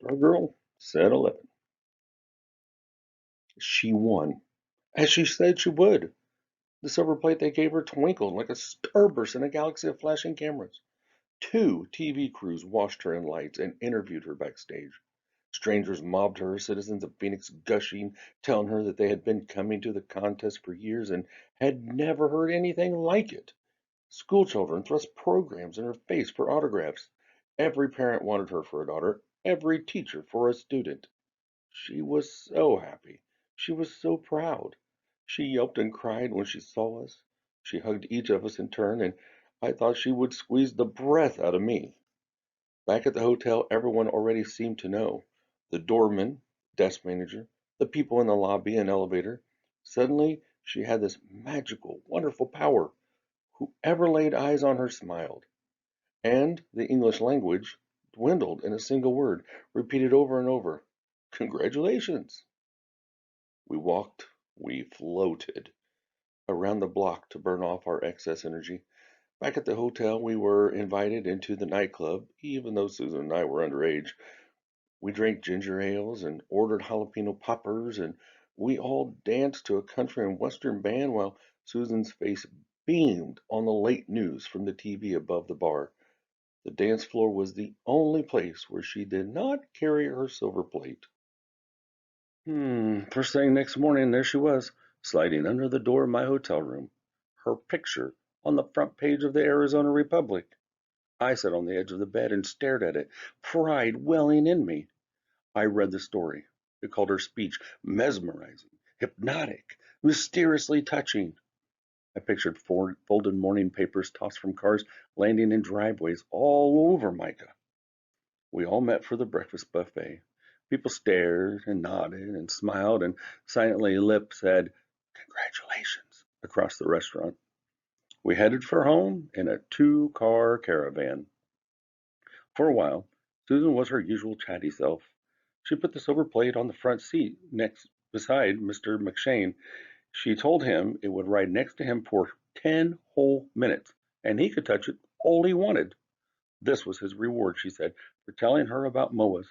Stargirl said 11. She won, as she said she would. The silver plate they gave her twinkled like a starburst in a galaxy of flashing cameras. Two TV crews washed her in lights and interviewed her backstage. Strangers mobbed her, citizens of Phoenix gushing, telling her that they had been coming to the contest for years and had never heard anything like it. Schoolchildren thrust programs in her face for autographs. Every parent wanted her for a daughter, every teacher for a student. She was so happy. She was so proud. She yelped and cried when she saw us. She hugged each of us in turn, and I thought she would squeeze the breath out of me. Back at the hotel, everyone already seemed to know. The doorman, desk manager, the people in the lobby and elevator. Suddenly, she had this magical, wonderful power. Whoever laid eyes on her smiled. And the English language dwindled in a single word, repeated over and over. Congratulations! We walked, we floated around the block to burn off our excess energy. Back at the hotel, we were invited into the nightclub, even though Susan and I were underage. We drank ginger ales and ordered jalapeno poppers, and we all danced to a country and western band while Susan's face beamed on the late news from the TV above the bar. The dance floor was the only place where she did not carry her silver plate. First thing next morning, there she was, sliding under the door of my hotel room, her picture on the front page of the Arizona Republic. I sat on the edge of the bed and stared at it, pride welling in me. I read the story. It called her speech mesmerizing, hypnotic, mysteriously touching. I pictured folded morning papers tossed from cars, landing in driveways all over Micah. We all met for the breakfast buffet. People stared and nodded and smiled, and silently lip said, "Congratulations," across the restaurant. We headed for home in a two-car caravan. For a while, Susan was her usual chatty self. She put the silver plate on the front seat next beside Mr. McShane. She told him it would ride next to him for 10 whole minutes, and he could touch it all he wanted. This was his reward, she said, for telling her about MOAs.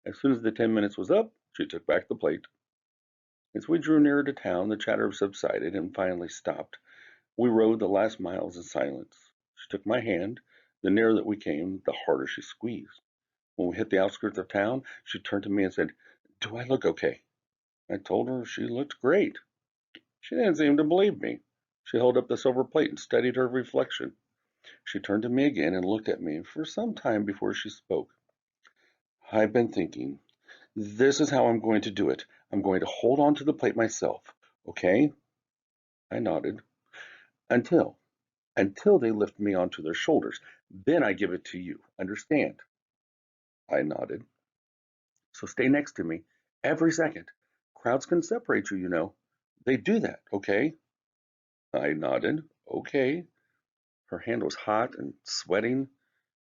As soon as the 10 minutes was up, she took back the plate. As we drew nearer to town, the chatter subsided and finally stopped. We rode the last miles in silence. She took my hand. The nearer that we came, the harder she squeezed. When we hit the outskirts of town, she turned to me and said, "Do I look okay?" I told her she looked great. She didn't seem to believe me. She held up the silver plate and studied her reflection. She turned to me again and looked at me for some time before she spoke. "I've been thinking. This is how I'm going to do it. I'm going to hold on to the plate myself. Okay?" I nodded. Until they lift me onto their shoulders. Then I give it to you. Understand? I nodded. So stay next to me every second. Crowds can separate you, you know. They do that, okay? I nodded. Okay. Her hand was hot and sweating.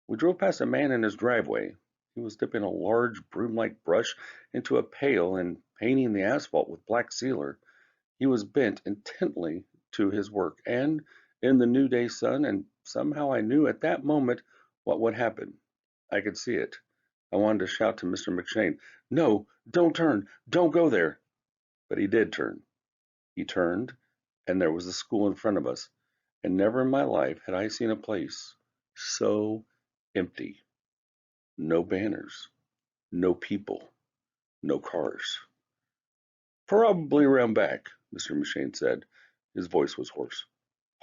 We drove past a man in his driveway. He was dipping a large broom-like brush into a pail and painting the asphalt with black sealer. He was bent intently to his work, and in the new day sun, and somehow I knew at that moment what would happen. I could see it. I wanted to shout to Mr. McShane, "No, don't turn, don't go there." But he did turn. He turned, and there was the school in front of us, and never in my life had I seen a place so empty. No banners, no people, no cars. "Probably around back," Mr. McShane said. His voice was hoarse.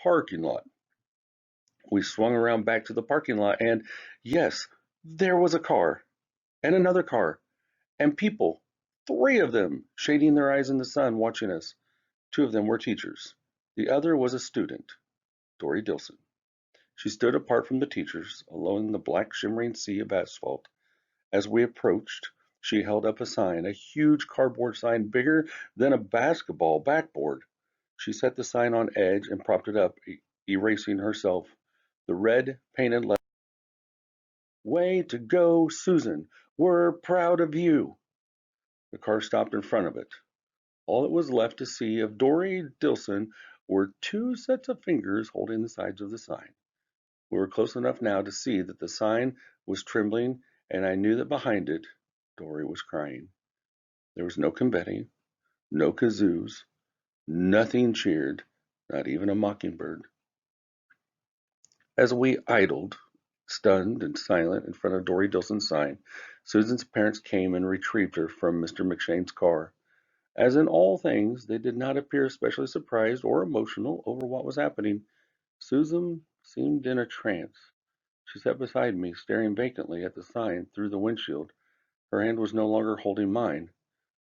"Parking lot." We swung around back to the parking lot, and yes, there was a car, and another car, and people, three of them, shading their eyes in the sun, watching us. Two of them were teachers. The other was a student, Dory Dilson. She stood apart from the teachers, alone in the black shimmering sea of asphalt. As we approached, she held up a sign, a huge cardboard sign bigger than a basketball backboard. She set the sign on edge and propped it up, erasing herself. The red painted letter, "Way to go, Susan. We're proud of you." The car stopped in front of it. All that was left to see of Dory Dilson were two sets of fingers holding the sides of the sign. We were close enough now to see that the sign was trembling, and I knew that behind it Dory was crying. There was no confetti, no kazoos, nothing cheered, not even a mockingbird. As we idled, stunned and silent, in front of Dory Dilson's sign, Susan's parents came and retrieved her from Mr. McShane's car. As in all things, they did not appear especially surprised or emotional over what was happening. Susan seemed in a trance. She sat beside me, staring vacantly at the sign through the windshield. Her hand was no longer holding mine.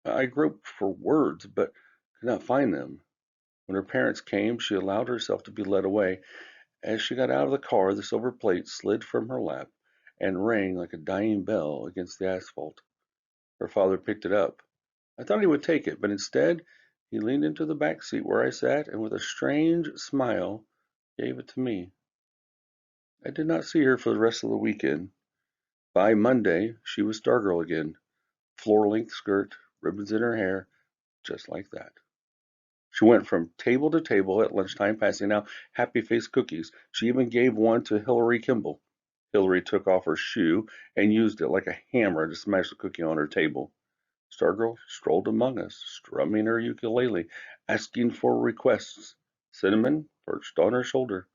I groped for words, but could not find them. When her parents came, she allowed herself to be led away. As she got out of the car, the silver plate slid from her lap and rang like a dying bell against the asphalt. Her father picked it up. I thought he would take it, but instead he leaned into the back seat where I sat and with a strange smile gave it to me. I did not see her for the rest of the weekend. By Monday, she was Stargirl again. Floor-length skirt, ribbons in her hair, just like that. She went from table to table at lunchtime, passing out happy-face cookies. She even gave one to Hillary Kimball. Hillary took off her shoe and used it like a hammer to smash the cookie on her table. Stargirl strolled among us, strumming her ukulele, asking for requests. Cinnamon perched on her shoulder.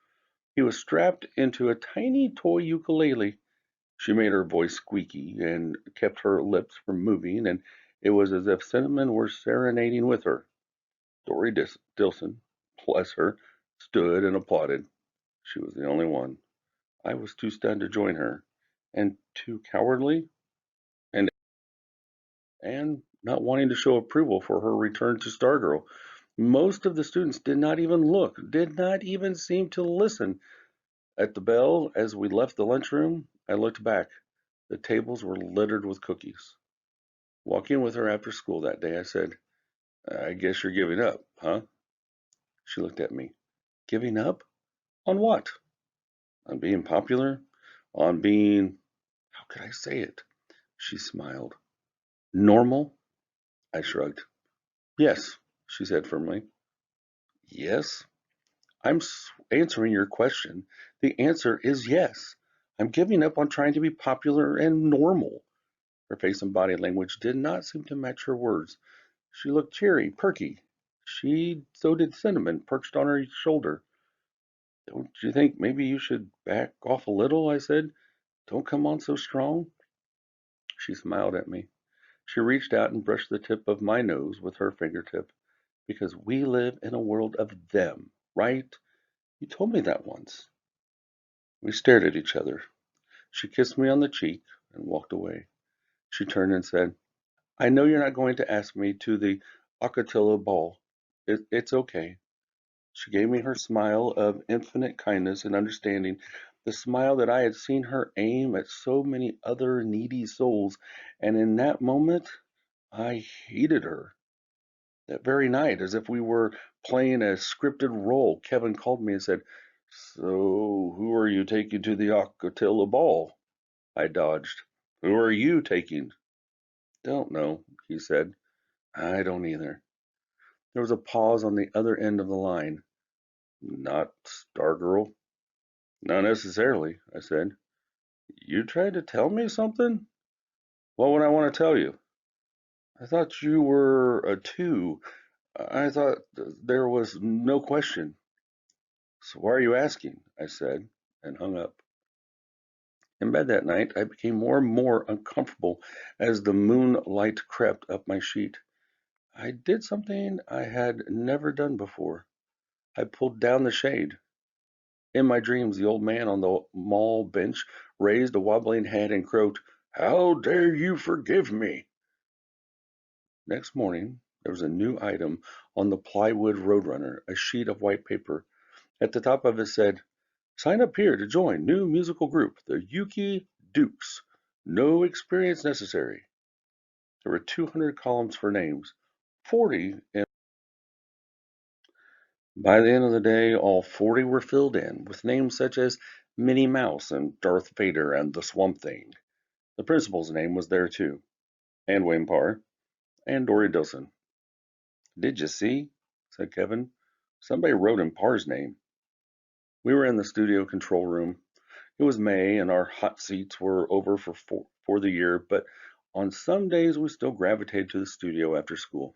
He was strapped into a tiny toy ukulele. She made her voice squeaky and kept her lips from moving, and it was as if Cinnamon were serenading with her. Dory Dilson, bless her, stood and applauded. She was the only one. I was too stunned to join her, and too cowardly, and not wanting to show approval for her return to Stargirl. Most of the students did not even look, did not even seem to listen. At the bell, as we left the lunchroom, I looked back. The tables were littered with cookies. Walking with her after school that day, I said, I guess you're giving up, huh? She looked at me. Giving up? On what? On being popular? On being, how could I say it? She smiled. Normal? I shrugged. Yes, she said firmly. Yes? I'm answering your question. The answer is yes. I'm giving up on trying to be popular and normal. Her face and body language did not seem to match her words. She looked cheery, perky. So did Cinnamon, perched on her shoulder. Don't you think maybe you should back off a little? I said. Don't come on so strong. She smiled at me. She reached out and brushed the tip of my nose with her fingertip. Because we live in a world of them, right? You told me that once. We stared at each other. She kissed me on the cheek and walked away. She turned and said, I know you're not going to ask me to the Ocatilla ball. It's okay. She gave me her smile of infinite kindness and understanding, the smile that I had seen her aim at so many other needy souls, and in that moment I hated her. That very night, as if we were playing a scripted role, Kevin called me and said, So, who are you taking to the Ocatilla ball? I dodged. Who are you taking? Don't know, he said. I don't either. There was a pause on the other end of the line. Not Stargirl? Not necessarily, I said. You tried to tell me something? What would I want to tell you? I thought you were a two. I thought there was no question. So why are you asking? I said, and hung up. In bed that night, I became more and more uncomfortable as the moonlight crept up my sheet. I did something I had never done before. I pulled down the shade. In my dreams, the old man on the mall bench raised a wobbling head and croaked, How dare you forgive me? Next morning, there was a new item on the plywood roadrunner, a sheet of white paper. At the top of it said, Sign up here to join new musical group, the Yuki Dukes. No experience necessary. There were 200 columns for names, 40 in. By the end of the day, all 40 were filled in with names such as Minnie Mouse and Darth Vader and the Swamp Thing. The principal's name was there too, and Wayne Parr, and Dory Dilson. Did you see? Said Kevin. Somebody wrote in Parr's name. We were in the studio control room. It was May, and our hot seats were over for the year, but On some days, we still gravitated to the studio after school.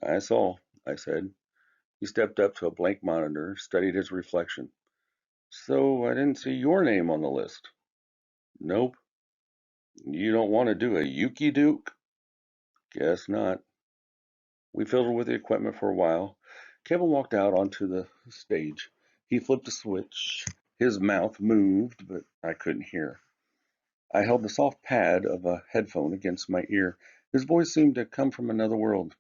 I saw, I said. He stepped up to a blank monitor, studied his reflection. So I didn't see your name on the list. Nope. You don't want to do a Yuki Duke? Guess not. We fiddled with the equipment for a while. Kevin walked out onto the stage. He flipped a switch. His mouth moved, but I couldn't hear. I held the soft pad of a headphone against my ear. His voice seemed to come from another world.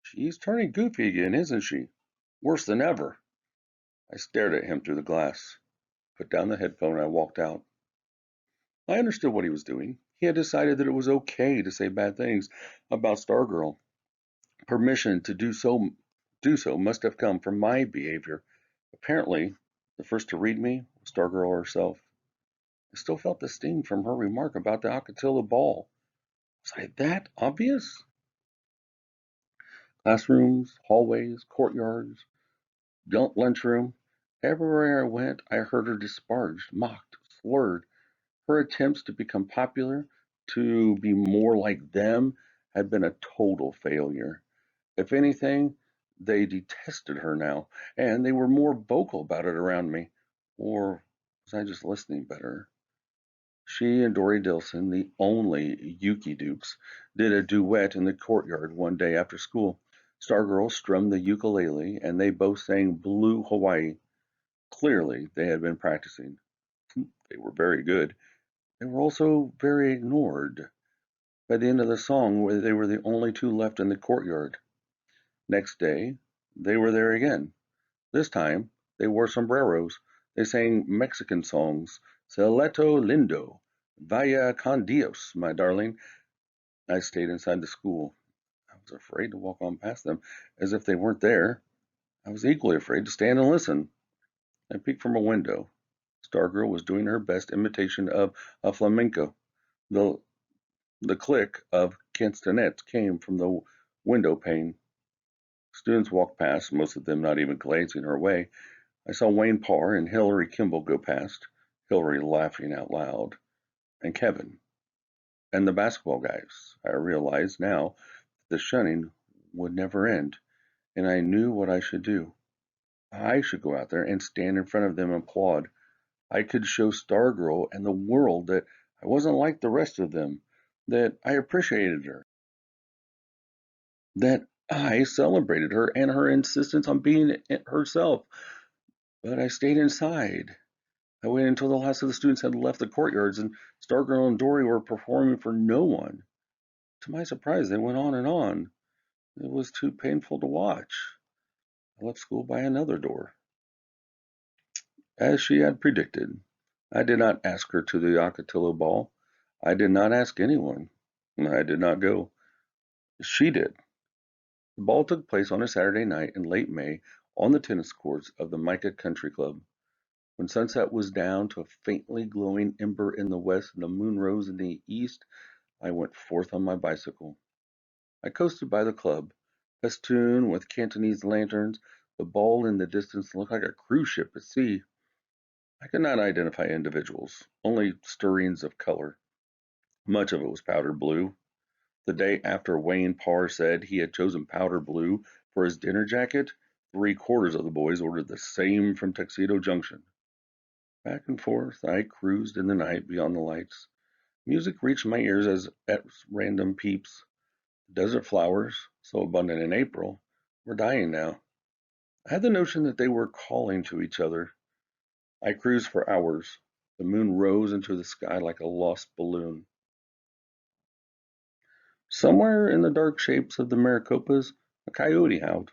She's turning goofy again, isn't she? Worse than ever. I stared at him through the glass, put down the headphone, and I walked out. I understood what he was doing. He had decided that it was okay to say bad things about Stargirl. Permission to do so must have come from my behavior. Apparently, the first to read me was Stargirl herself. I still felt the sting from her remark about the Ocatilla ball. Was I that obvious? Classrooms, hallways, courtyards, lunchroom. Everywhere I went, I heard her disparaged, mocked, slurred. Her attempts to become popular, to be more like them, had been a total failure. If anything, they detested her now, and they were more vocal about it around me. Or was I just listening better? She and Dory Dilson, the only Yuki Dukes, did a duet in the courtyard one day after school. Stargirl strummed the ukulele, and they both sang Blue Hawaii. Clearly, they had been practicing. They were very good. They were also very ignored. By the end of the song, they were the only two left in the courtyard. Next day, they were there again. This time, they wore sombreros. They sang Mexican songs. Cielito lindo, vaya con Dios, my darling. I stayed inside the school. I was afraid to walk on past them as if they weren't there. I was equally afraid to stand and listen. I peeked from a window. Stargirl was doing her best imitation of a flamenco. The, the click of castanets came from the window pane. Students walked past, most of them not even glancing her way. I saw Wayne Parr and Hillary Kimball go past, Hillary laughing out loud, and Kevin, and the basketball guys. I realized now that the shunning would never end, and I knew what I should do. I should go out there and stand in front of them and applaud. I could show Stargirl and the world that I wasn't like the rest of them, that I appreciated her, that I celebrated her and her insistence on being herself. But I stayed inside. I waited until the last of the students had left the courtyards and Stargirl and Dory were performing for no one. To my surprise, they went on and on. It was too painful to watch. I left school by another door. As she had predicted, I did not ask her to the Ocotillo ball. I did not ask anyone. I did not go. She did. The ball took place on a Saturday night in late May on the tennis courts of the Mica Country Club. When sunset was down to a faintly glowing ember in the west and the moon rose in the east, I went forth on my bicycle. I coasted by the club, festooned with Cantonese lanterns. The ball in the distance looked like a cruise ship at sea. I could not identify individuals, only stirrings of color. Much of it was powder blue. The day after Wayne Parr said he had chosen powder blue for his dinner jacket, three-quarters of the boys ordered the same from Tuxedo Junction. Back and forth, I cruised in the night beyond the lights. Music reached my ears as at random peeps. Desert flowers, so abundant in April, were dying now. I had the notion that they were calling to each other. I cruised for hours. The moon rose into the sky like a lost balloon. Somewhere in the dark shapes of the Maricopas, a coyote howled.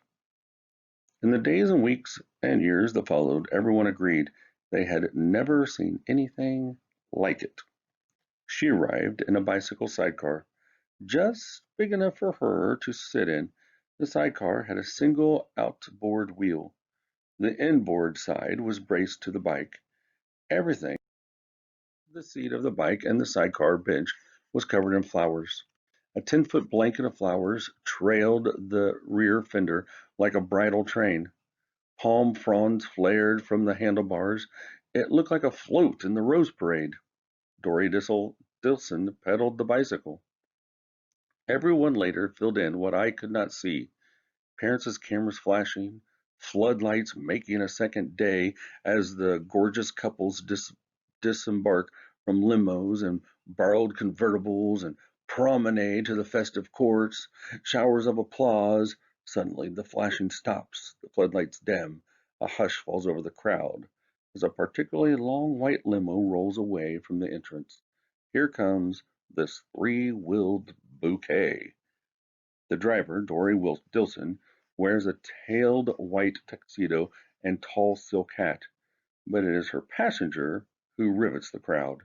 In the days and weeks and years that followed, everyone agreed they had never seen anything like it. She arrived in a bicycle sidecar, just big enough for her to sit in. The sidecar had a single outboard wheel. The inboard side was braced to the bike. Everything, the seat of the bike and the sidecar bench, was covered in flowers. A 10-foot blanket of flowers trailed the rear fender like a bridal train. Palm fronds flared from the handlebars. It looked like a float in the Rose Parade. Dory Dilson pedaled the bicycle. Everyone later filled in what I could not see. Parents' cameras flashing, floodlights making a second day as the gorgeous couples disembark from limos and borrowed convertibles and promenade to the festive courts, showers of applause. Suddenly, the flashing stops, the floodlights dim, a hush falls over the crowd as a particularly long white limo rolls away from the entrance. Here comes this three-wheeled bouquet. The driver, Dory Dilson, wears a tailed white tuxedo and tall silk hat, but it is her passenger who rivets the crowd.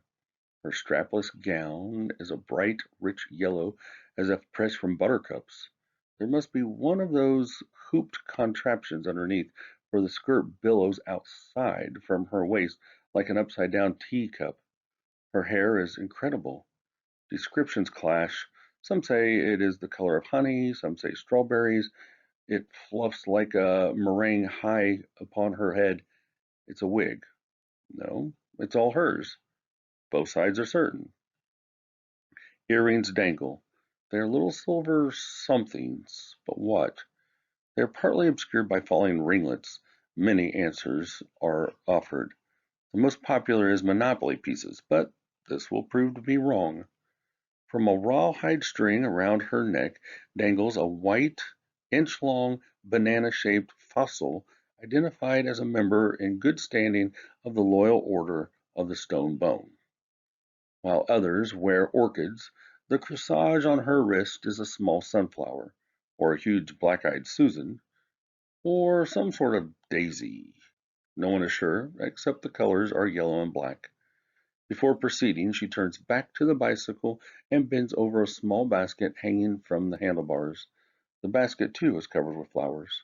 Her strapless gown is a bright, rich yellow, as if pressed from buttercups. There must be one of those hooped contraptions underneath, for the skirt billows outside from her waist like an upside-down teacup. Her hair is incredible. Descriptions clash. Some say it is the color of honey, some say strawberries. It fluffs like a meringue high upon her head. It's a wig. No, it's all hers. Both sides are certain. Earrings dangle. They are little silver somethings, but what? They are partly obscured by falling ringlets. Many answers are offered. The most popular is monopoly pieces, but this will prove to be wrong. From a rawhide string around her neck dangles a white, inch-long, banana-shaped fossil identified as a member in good standing of the Loyal Order of the Stone Bone. While others wear orchids, the corsage on her wrist is a small sunflower, or a huge black-eyed Susan, or some sort of daisy. No one is sure, except the colors are yellow and black. Before proceeding, she turns back to the bicycle and bends over a small basket hanging from the handlebars. The basket, too, is covered with flowers.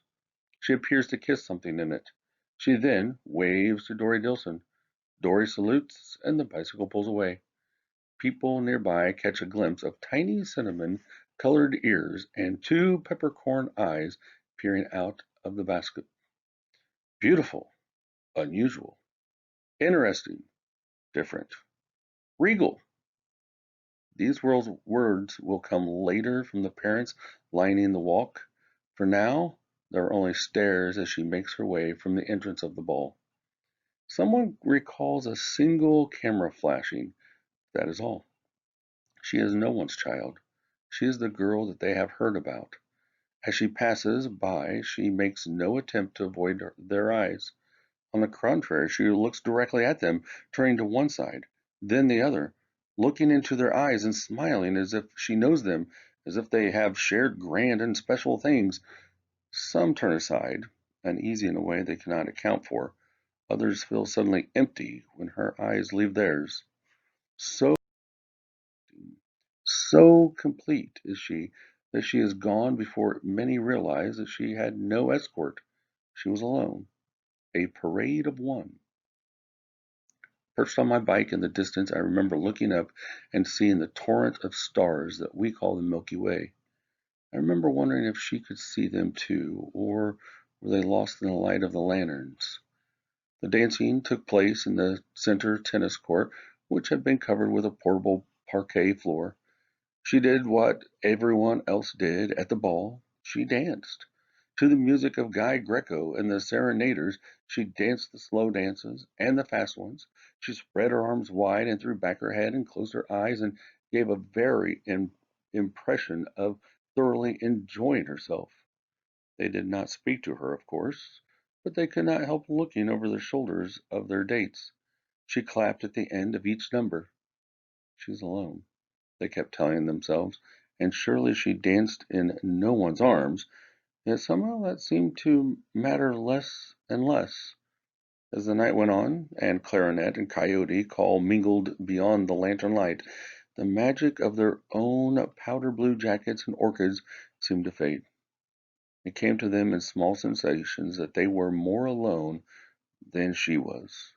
She appears to kiss something in it. She then waves to Dory Dilson. Dory salutes, and the bicycle pulls away. People nearby catch a glimpse of tiny cinnamon-colored ears and two peppercorn eyes peering out of the basket. Beautiful, unusual, interesting, different, regal. These words will come later from the parents lining the walk. For now, there are only stares as she makes her way from the entrance of the ball. Someone recalls a single camera flashing. That is all. She is no one's child. She is the girl that they have heard about. As she passes by, she makes no attempt to avoid their eyes. On the contrary, she looks directly at them, turning to one side, then the other, looking into their eyes and smiling as if she knows them, as if they have shared grand and special things. Some turn aside, uneasy in a way they cannot account for. Others feel suddenly empty when her eyes leave theirs. So, so complete is she that she is gone before many realize that she had no escort. She was alone, a parade of one. Perched on my bike in the distance, I remember looking up and seeing the torrent of stars that we call the Milky Way. I remember wondering if she could see them too, or were they lost in the light of the lanterns? The dancing took place in the center tennis court, which had been covered with a portable parquet floor. She did what everyone else did at the ball. She danced. To the music of Guy Greco and the serenaders, she danced the slow dances and the fast ones. She spread her arms wide and threw back her head and closed her eyes and gave a very impression of thoroughly enjoying herself. They did not speak to her, of course, but they could not help looking over the shoulders of their dates. She clapped at the end of each number. She's alone, they kept telling themselves, and surely she danced in no one's arms, yet somehow that seemed to matter less and less. As the night went on, and clarinet and coyote call mingled beyond the lantern light, the magic of their own powder blue jackets and orchids seemed to fade. It came to them in small sensations that they were more alone than she was.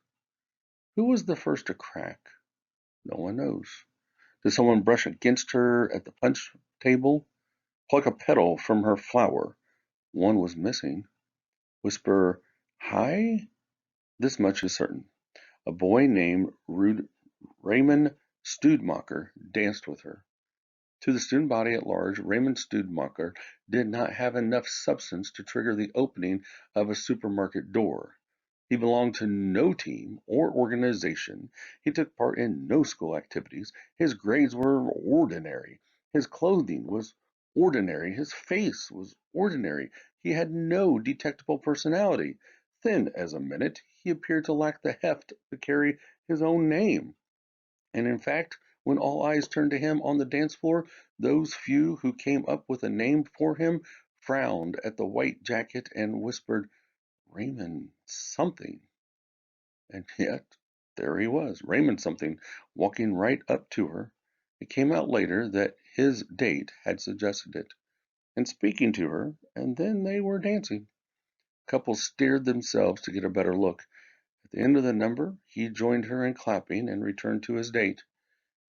Who was the first to crack? No one knows. Did someone brush against her at the punch table? Pluck a petal from her flower? One was missing. Whisper, "Hi?" This much is certain. A boy named Raymond Studemacher danced with her. To the student body at large, Raymond Studemacher did not have enough substance to trigger the opening of a supermarket door. He belonged to no team or organization. He took part in no school activities. His grades were ordinary. His clothing was ordinary. His face was ordinary. He had no detectable personality. Thin as a minute, he appeared to lack the heft to carry his own name. And in fact, when all eyes turned to him on the dance floor, those few who came up with a name for him frowned at the white jacket and whispered, Raymond something. And yet, there he was, Raymond something, walking right up to her. It came out later that his date had suggested it, and speaking to her, and then they were dancing. Couples steered themselves to get a better look. At the end of the number, he joined her in clapping and returned to his date.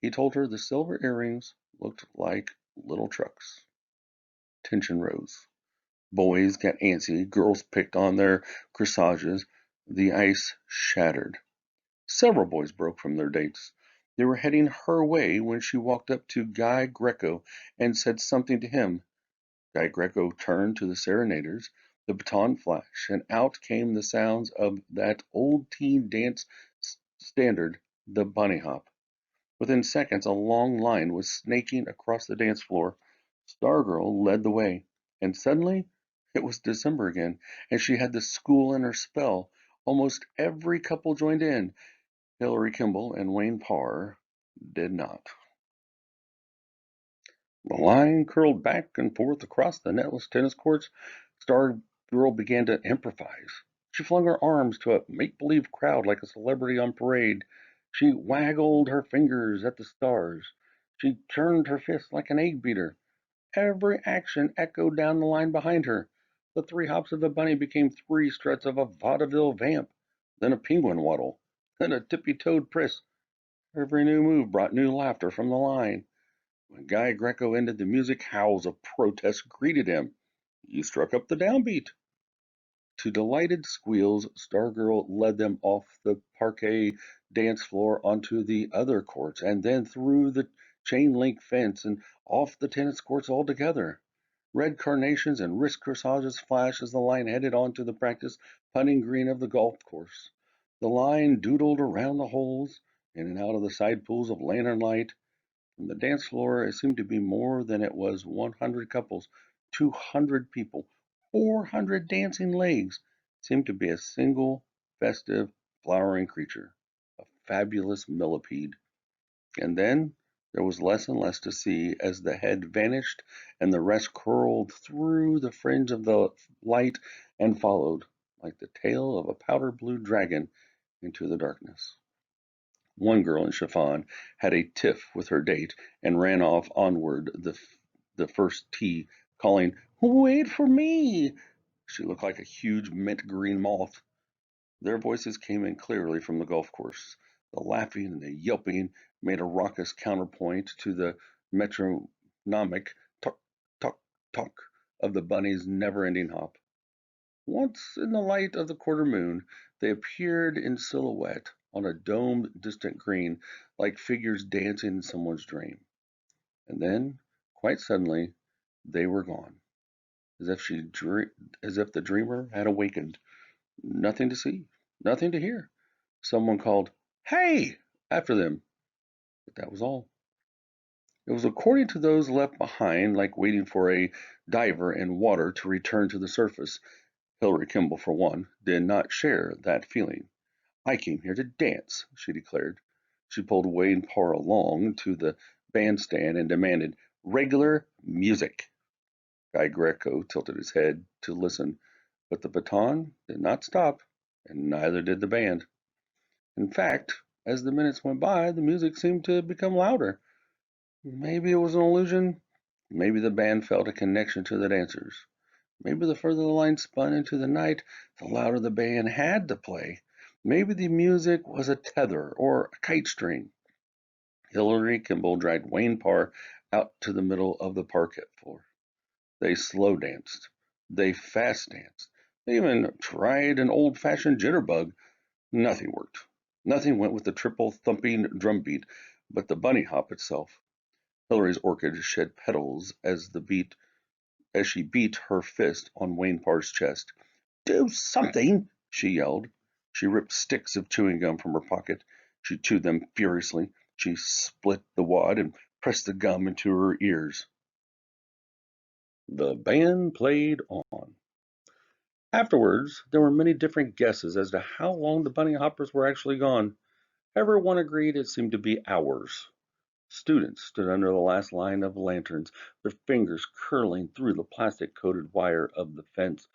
He told her the silver earrings looked like little trucks. Tension rose. Boys got antsy, girls picked on their corsages. The ice shattered. Several boys broke from their dates. They were heading her way when she walked up to Guy Greco and said something to him. Guy Greco turned to the serenaders. The baton flashed, and out came the sounds of that old teen dance standard, the bunny hop. Within seconds, a long line was snaking across the dance floor. Stargirl led the way, and suddenly it was December again, and she had the school in her spell. Almost every couple joined in. Hillary Kimball and Wayne Parr did not. The line curled back and forth across the netless tennis courts. Stargirl began to improvise. She flung her arms to a make-believe crowd like a celebrity on parade. She waggled her fingers at the stars. She turned her fist like an egg beater. Every action echoed down the line behind her. The three hops of a bunny became three struts of a vaudeville vamp, then a penguin waddle, then a tippy-toed priss. Every new move brought new laughter from the line. When Guy Greco ended the music, howls of protest greeted him. You struck up the downbeat. To delighted squeals, Stargirl led them off the parquet dance floor onto the other courts, and then through the chain link fence and off the tennis courts altogether. Red carnations and wrist corsages flashed as the line headed onto the practice putting green of the golf course. The line doodled around the holes, in and out of the side pools of lantern light. From the dance floor, it seemed to be more than it was 100 couples, 200 people, 400 dancing legs. It seemed to be a single, festive, flowering creature, a fabulous millipede. And then there was less and less to see as the head vanished and the rest curled through the fringe of the light and followed, like the tail of a powder blue dragon, into the darkness. One girl in chiffon had a tiff with her date and ran off onward the first tee, calling, Wait for me! She looked like a huge mint green moth. Their voices came in clearly from the golf course. The laughing and the yelping made a raucous counterpoint to the metronomic tuck, tuck, tuck of the bunny's never-ending hop. Once in the light of the quarter moon, they appeared in silhouette on a domed distant green, like figures dancing in someone's dream. And then, quite suddenly, they were gone, as if the dreamer had awakened. Nothing to see, nothing to hear. Someone called, Hey! After them, but that was all. It was according to those left behind, like waiting for a diver in water to return to the surface. Hillary Kimball, for one, did not share that feeling. I came here to dance, she declared. She pulled Wayne Parr along to the bandstand and demanded regular music. Guy Greco tilted his head to listen, but the baton did not stop, and neither did the band. In fact, as the minutes went by, the music seemed to become louder. Maybe it was an illusion. Maybe the band felt a connection to the dancers. Maybe the further the line spun into the night, the louder the band had to play. Maybe the music was a tether or a kite string. Hillary Kimball dragged Wayne Parr out to the middle of the parquet floor. They slow danced. They fast danced. They even tried an old-fashioned jitterbug. Nothing worked. Nothing went with the triple thumping drum beat. But the bunny hop itself, Hilary's orchid shed petals as she beat her fist on Wayne Parr's chest. "Do something!" she yelled. She ripped sticks of chewing gum from her pocket. She chewed them furiously. She split the wad and pressed the gum into her ears. The band played on. Afterwards, there were many different guesses as to how long the bunny hoppers were actually gone. Everyone agreed it seemed to be hours. Students stood under the last line of lanterns, their fingers curling through the plastic-coated wire of the fence,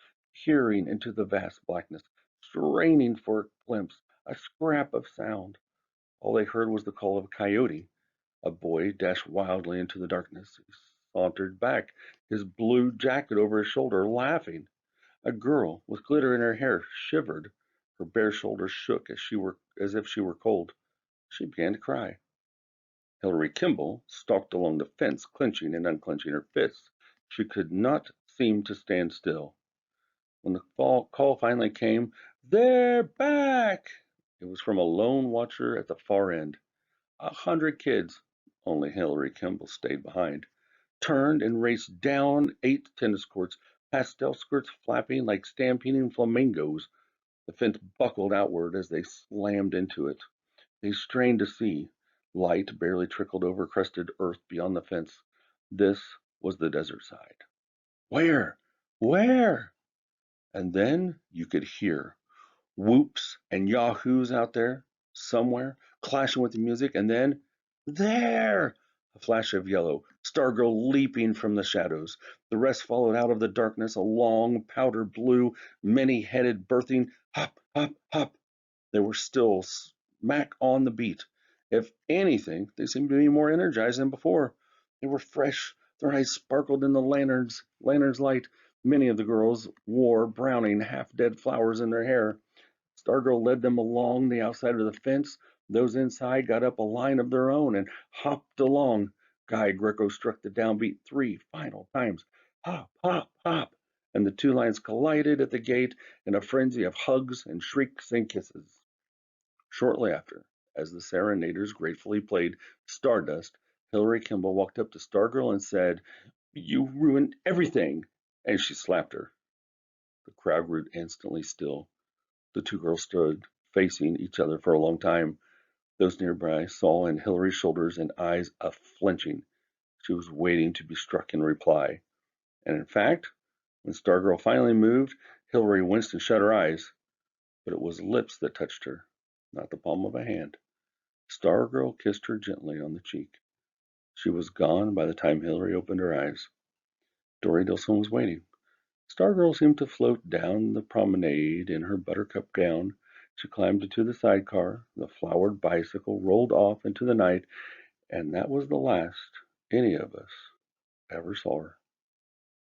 peering into the vast blackness, straining for a glimpse, a scrap of sound. All they heard was the call of a coyote. A boy dashed wildly into the darkness. He sauntered back, his blue jacket over his shoulder, laughing. A girl with glitter in her hair shivered. Her bare shoulders shook as if she were cold. She began to cry. Hilary Kimball stalked along the fence, clenching and unclenching her fists. She could not seem to stand still. When the call finally came, "They're back!" It was from a lone watcher at the far end. 100 kids, only Hilary Kimball stayed behind, turned and raced down 8 tennis courts, pastel skirts flapping like stampeding flamingos. The fence buckled outward as they slammed into it. They strained to see. Light barely trickled over crusted earth beyond the fence. This was the desert side. Where? Where? And then you could hear whoops and yahoos out there somewhere, clashing with the music, and then there! A flash of yellow, Stargirl leaping from the shadows. The rest followed out of the darkness, a long powder blue, many-headed birthing hop, hop, hop. They were still smack on the beat. If anything, they seemed to be more energized than before. They were fresh. Their eyes sparkled in the lantern's light. Many of the girls wore browning, half-dead flowers in their hair. Stargirl led them along the outside of the fence. Those inside got up a line of their own and hopped along. Guy Greco struck the downbeat 3 final times. Hop, hop, hop. And the 2 lines collided at the gate in a frenzy of hugs and shrieks and kisses. Shortly after, as the serenaders gratefully played "Stardust," Hilary Kimball walked up to Stargirl and said, "You ruined everything!" And she slapped her. The crowd grew instantly still. The 2 girls stood facing each other for a long time. Those nearby saw in Hilary's shoulders and eyes a flinching. She was waiting to be struck in reply. And in fact, when Stargirl finally moved, Hilary winced and shut her eyes. But it was lips that touched her, not the palm of a hand. Stargirl kissed her gently on the cheek. She was gone by the time Hilary opened her eyes. Dory Dilson was waiting. Stargirl seemed to float down the promenade in her buttercup gown. She climbed into the sidecar. The flowered bicycle rolled off into the night, and that was the last any of us ever saw her.